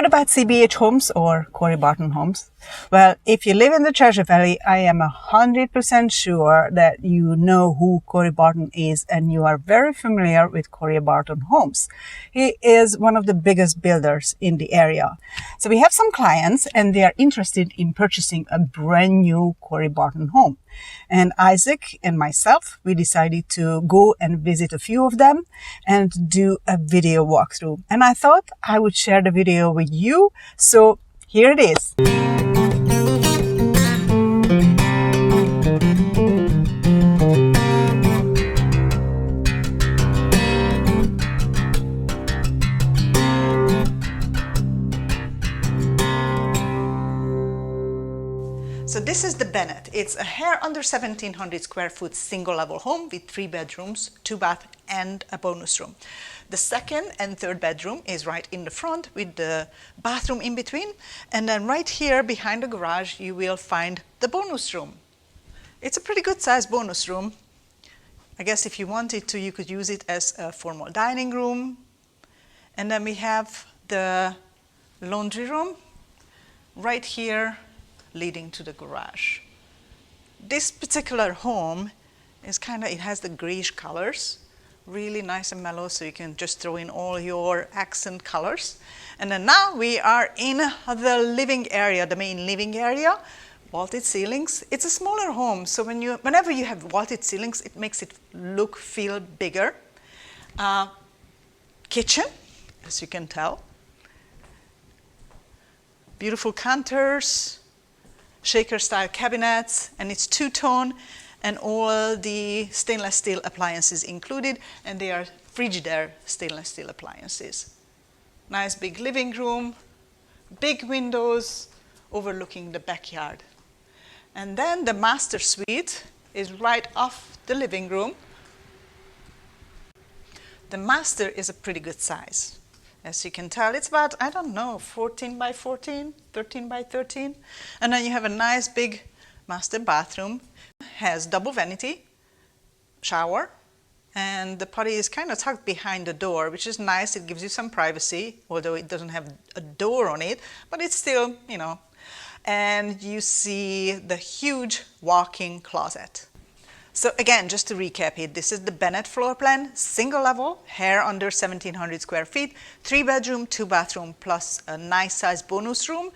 heard about CBH Homes or Corey Barton Homes? Well, if you live in the Treasure Valley, I am 100% sure that you know who Corey Barton is and you are very familiar with Corey Barton Homes. He is one of the biggest builders in the area. So we have some clients and they are interested in purchasing a brand new Corey Barton home. And Isaac and myself, we decided to go and visit a few of them and do a video walkthrough. And I thought I would share the video with you. So here it is. So this is the Bennett. It's a hair under 1,700 square foot single level home with 3 bedrooms, 2 baths and a bonus room. The second and third bedroom is right in the front with the bathroom in between. And then right here behind the garage, you will find the bonus room. It's a pretty good sized bonus room. I guess if you wanted to, you could use it as a formal dining room. And then we have the laundry room right here, leading to the garage. This particular home is it has the grayish colors, really nice and mellow, so you can just throw in all your accent colors. And then now we are in the living area, the main living area, vaulted ceilings. It's a smaller home, so whenever you have vaulted ceilings, it makes it feel bigger. Kitchen, as you can tell. Beautiful counters, shaker style cabinets, and it's two-tone and all the stainless steel appliances included, and they are Frigidaire stainless steel appliances. Nice big living room, big windows overlooking the backyard. And then the master suite is right off the living room. The master is a pretty good size. As you can tell, it's about, 14 by 14, 13 by 13. And then you have a nice big master bathroom. Has double vanity, shower, and the potty is kind of tucked behind the door, which is nice. It gives you some privacy, although it doesn't have a door on it, but it's still, And you see the huge walk-in closet. So again, just to recap it, this is the Bennett floor plan, single level, hair under 1,700 square feet, 3 bedroom, 2 bathroom, plus a nice sized bonus room.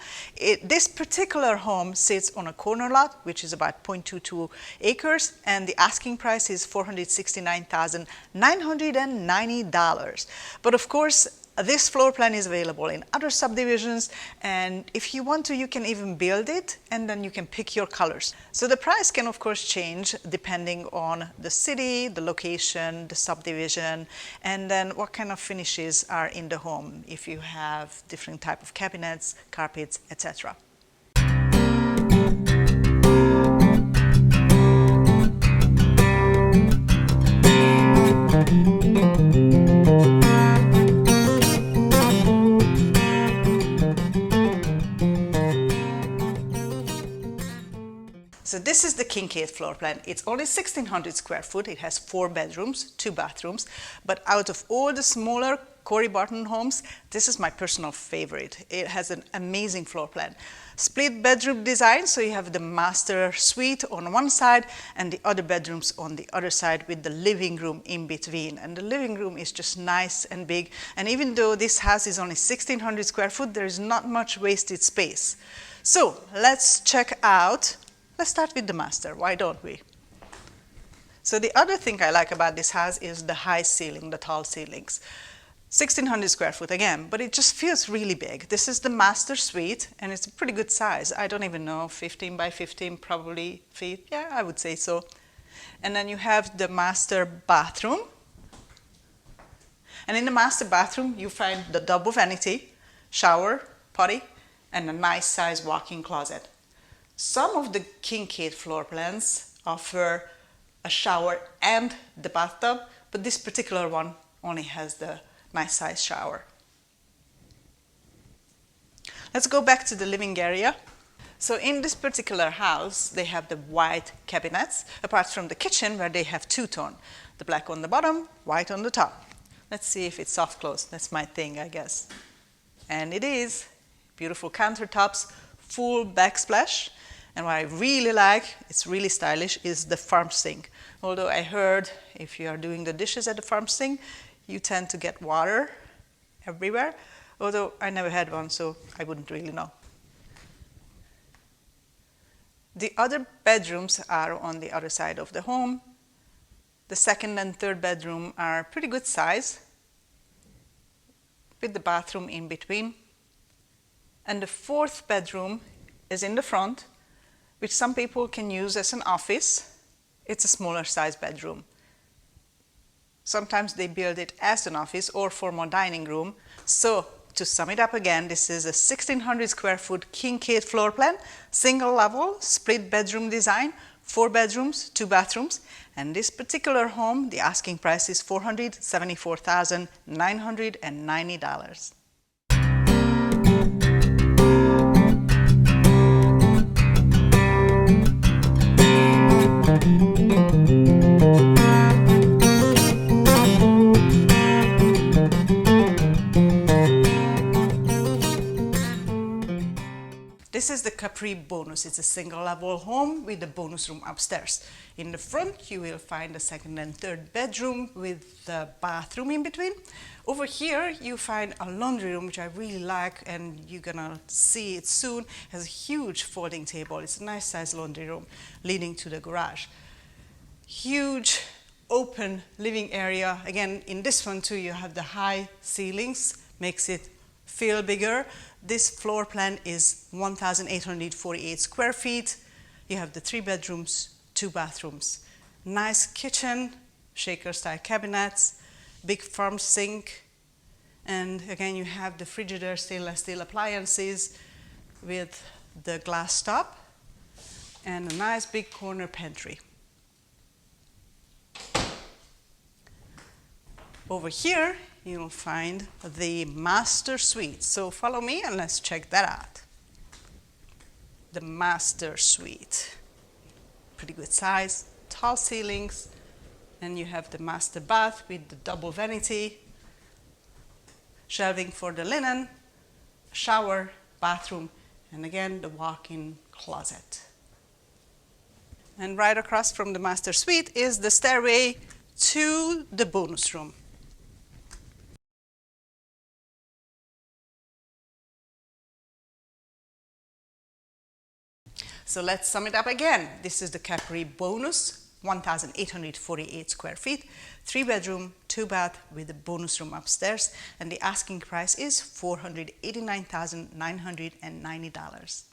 This particular home sits on a corner lot, which is about 0.22 acres, and the asking price is $469,990. But of course, this floor plan is available in other subdivisions, and if you want to, you can even build it, and then you can pick your colors. So the price can, of course, change depending on the city, the location, the subdivision, and then what kind of finishes are in the home, if you have different type of cabinets, carpets, etc. So this is the kinky floor plan. It's only 1,600 square foot. It has 4 bedrooms, 2 bathrooms. But out of all the smaller Corey Barton homes, this is my personal favorite. It has an amazing floor plan. Split bedroom design, so you have the master suite on one side and the other bedrooms on the other side with the living room in between. And the living room is just nice and big. And even though this house is only 1,600 square foot, there is not much wasted space. So let's check out. Let's start with the master, why don't we? So the other thing I like about this house is the high ceiling, the tall ceilings. 1,600 square foot again, but it just feels really big. This is the master suite, and it's a pretty good size. I don't even know, 15 by 15 probably feet. Yeah, I would say so. And then you have the master bathroom. And in the master bathroom, you find the double vanity, shower, potty, and a nice size walk-in closet. Some of the kinky floor plans offer a shower and the bathtub, but this particular one only has the nice size shower. Let's go back to the living area. So in this particular house, they have the white cabinets, apart from the kitchen where they have two-tone, the black on the bottom, white on the top. Let's see if it's soft close. That's my thing, I guess. And it is. beautiful countertops, full backsplash. And what I really like, it's really stylish, is the farm sink. Although I heard if you are doing the dishes at the farm sink, you tend to get water everywhere. Although I never had one, so I wouldn't really know. The other bedrooms are on the other side of the home. The second and third bedroom are pretty good size, with the bathroom in between. And the fourth bedroom is in the front, which some people can use as an office. It's a smaller size bedroom. Sometimes they build it as an office or for more dining room. So to sum it up again, this is a 1,600 square foot kinky floor plan, single level, split bedroom design, 4 bedrooms, 2 bathrooms. And this particular home, the asking price is $474,990. This is the Capri bonus. It's a single level home with a bonus room upstairs. In the front, you will find the second and third bedroom with the bathroom in between. Over here, you find a laundry room, which I really like, and you're gonna see it soon. It has a huge folding table. It's a nice size laundry room leading to the garage. Huge open living area. Again, in this one too, you have the high ceilings, makes it feel bigger. This floor plan is 1,848 square feet. You have the 3 bedrooms, 2 bathrooms. Nice kitchen, shaker style cabinets, big farm sink, and again you have the Frigidaire stainless steel appliances with the glass top and a nice big corner pantry. Over here you'll find the master suite. So follow me and let's check that out. The master suite. Pretty good size, tall ceilings, and you have the master bath with the double vanity, shelving for the linen, shower, bathroom, and again the walk-in closet. And right across from the master suite is the stairway to the bonus room. So let's sum it up again. This is the Capri bonus, 1,848 square feet, 3 bedroom, 2 bath with a bonus room upstairs, and the asking price is $489,990.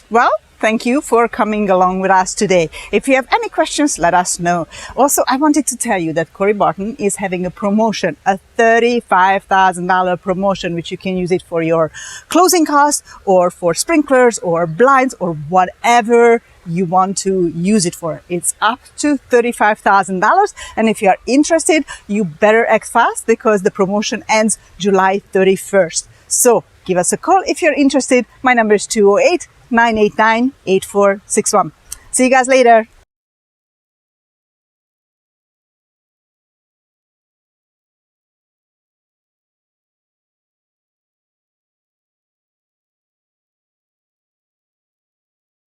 Well, thank you for coming along with us today. If you have any questions, let us know. Also, I wanted to tell you that Corey Barton is having a promotion, a $35,000 promotion, which you can use it for your closing costs or for sprinklers or blinds or whatever you want to use it for. It's up to $35,000. And if you are interested, you better act fast because the promotion ends July 31st. So give us a call if you're interested. My number is 208-989-8461. See you guys later.